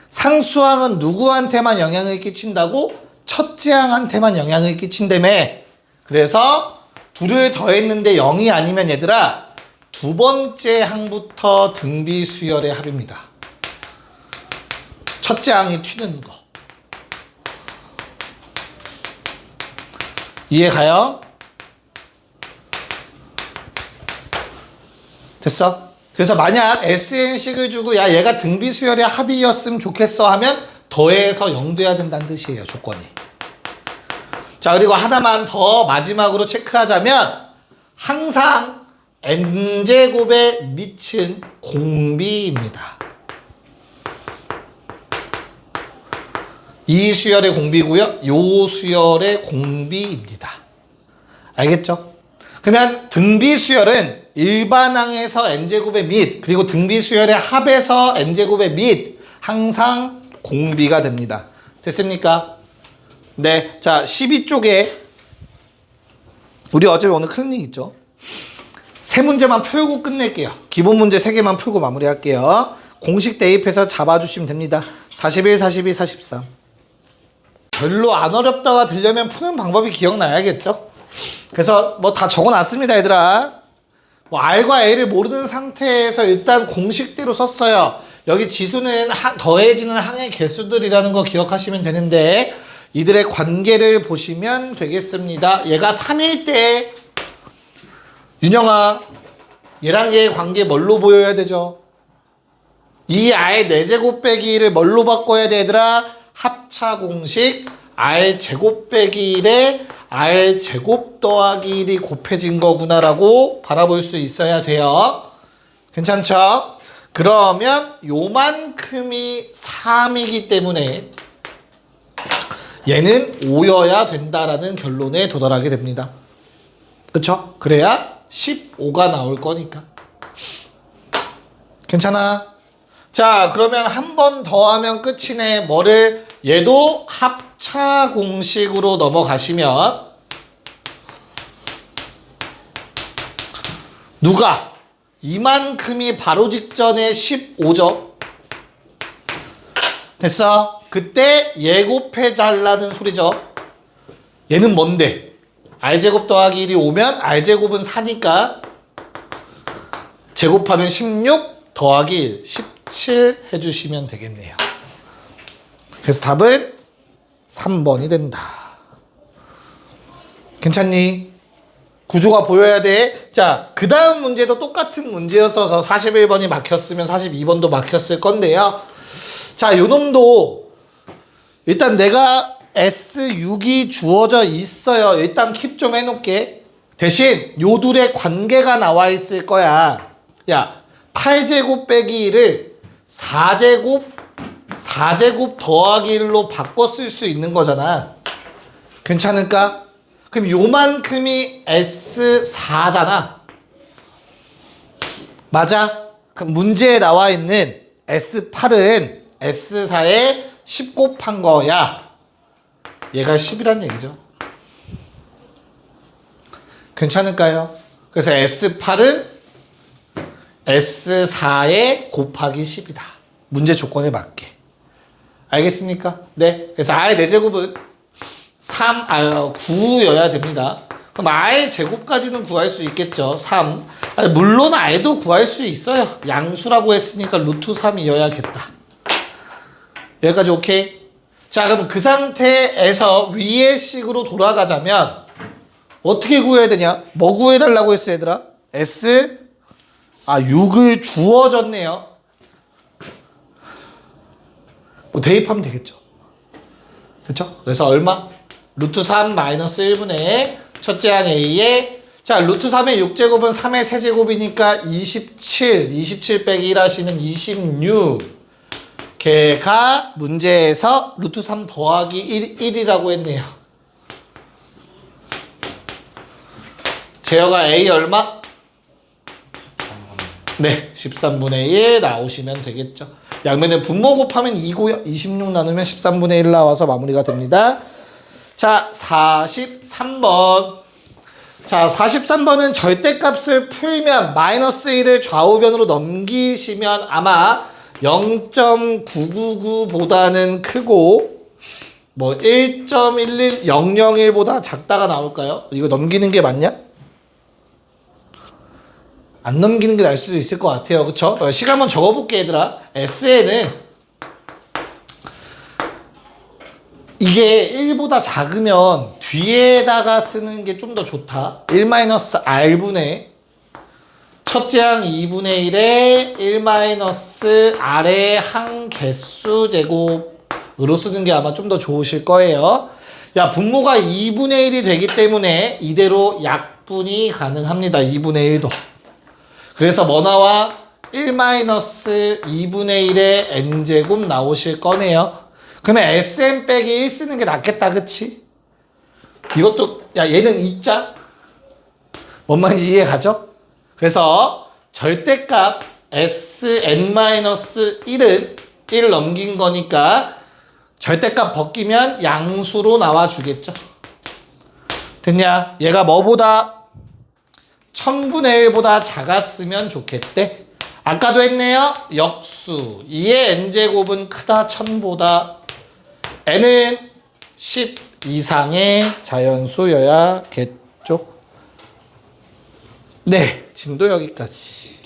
S1: 상수항은 누구한테만 영향을 끼친다고? 첫째 항한테만 영향을 끼친다며. 그래서 둘을 더했는데 0이 아니면 얘들아, 두 번째 항부터 등비수열의 합입니다. 첫째 항이 튀는 거. 이해가요? 됐어? 그래서 만약 SN식을 주고 야, 얘가 등비수열의 합이었으면 좋겠어 하면 더해서 0 돼야 된다는 뜻이에요, 조건이. 자, 그리고 하나만 더 마지막으로 체크하자면 항상 n제곱의 밑은 공비입니다. 이 수열의 공비고요, 요 수열의 공비입니다. 알겠죠? 그러면 등비수열은 일반항에서 n제곱의 밑, 그리고 등비수열의 합에서 n제곱의 밑 항상 공비가 됩니다. 됐습니까? 네, 자 12쪽에 우리 어차피 오늘 클리닉 있죠? 세 문제만 풀고 끝낼게요. 기본 문제 3개만 풀고 마무리할게요. 공식 대입해서 잡아주시면 됩니다. 41, 42, 43. 별로 안 어렵다가 들려면 푸는 방법이 기억나야겠죠? 그래서 뭐 다 적어놨습니다, 얘들아. 뭐 R과 A를 모르는 상태에서 일단 공식대로 썼어요. 여기 지수는 더해지는 항의 개수들이라는 거 기억하시면 되는데 이들의 관계를 보시면 되겠습니다. 얘가 3일 때 윤영아, 얘랑 얘의 관계 뭘로 보여야 되죠? 이 R의 4제곱 빼기를 뭘로 바꿔야 돼, 얘들아? 합차 공식 R제곱 빼기 1에 R제곱 더하기 1이 곱해진 거구나라고 바라볼 수 있어야 돼요. 괜찮죠? 그러면 요만큼이 3이기 때문에 얘는 5여야 된다라는 결론에 도달하게 됩니다. 그쵸? 그래야 15가 나올 거니까. 괜찮아? 자, 그러면 한 번 더 하면 끝이네. 뭐를? 얘도 합차 공식으로 넘어가시면 누가? 이만큼이 바로 직전에 15죠. 됐어? 그때 얘 곱해달라는 소리죠. 얘는 뭔데? R제곱 더하기 1이 오면 R제곱은 4니까 제곱하면 16 더하기 1, 17 해주시면 되겠네요. 그래서 답은 3번이 된다. 괜찮니? 구조가 보여야 돼. 자, 그 다음 문제도 똑같은 문제였어서 41번이 막혔으면 42번도 막혔을 건데요. 자, 요 놈도 일단 내가 S6이 주어져 있어요. 일단 킵 좀 해놓을게. 대신 요 둘의 관계가 나와 있을 거야. 야, 8제곱 빼기 1을 4제곱 더하기 1로 바꿔 쓸 수 있는 거잖아. 괜찮을까? 그럼 요만큼이 S4잖아. 맞아? 그럼 문제에 나와 있는 S8은 S4에 10 곱한 거야. 얘가 10이란 얘기죠. 괜찮을까요? 그래서 S8은 S4에 곱하기 10이다. 문제 조건에 맞게. 알겠습니까? 네. 그래서 R의 4제곱은 9여야 됩니다. 그럼 R의 제곱까지는 구할 수 있겠죠. 3. 물론 R도 구할 수 있어요. 양수라고 했으니까 루트 3이어야겠다. 여기까지 오케이? 자, 그럼 그 상태에서 위의 식으로 돌아가자면 어떻게 구해야 되냐? 뭐 구해달라고 했어, 얘들아? S 아 6을 주어졌네요. 뭐 대입하면 되겠죠. 됐죠? 그래서 얼마? 루트 3 마이너스 1분의 첫째 항 A에 자 루트 3의 6제곱은 3의 세제곱이니까 27 빼기 1 하시면 26 걔가 문제에서 루트 3 더하기 1이라고 했네요. 제어가 A 얼마? 네 13분의 1 나오시면 되겠죠. 양면에 분모 곱하면 2고요. 26 나누면 13분의 1 나와서 마무리가 됩니다. 자 43번 자 43번은 절대값을 풀면 마이너스 1을 좌우변으로 넘기시면 아마 0.999보다는 크고 뭐 1.11001보다 작다가 나올까요? 이거 넘기는 게 맞냐? 안 넘기는 게 나을 수도 있을 것 같아요. 그쵸? 시간 한번 적어볼게 얘들아. SN은 이게 1보다 작으면 뒤에다가 쓰는 게 좀 더 좋다. 1-R분의 첫째 항 2분의 1에 1-R의 항 개수 제곱으로 쓰는 게 아마 좀 더 좋으실 거예요. 야 분모가 2분의 1이 되기 때문에 이대로 약분이 가능합니다. 2분의 1도. 그래서 뭐 나와? 1-2분의 1의 n제곱 나오실 거네요. 그러면 sn 빼기 1 쓰는 게 낫겠다. 그치? 이것도 야 얘는 2자? 뭔 말인지 이해 가죠? 그래서 절대값 sn-1은 1 넘긴 거니까 절대값 벗기면 양수로 나와주겠죠. 됐냐? 얘가 뭐보다 1000분의 1보다 작았으면 좋겠대. 아까도 했네요. 역수 2의 n제곱은 크다 1000보다 n은 10 이상의 자연수여야겠죠. 네, 지금도 여기까지.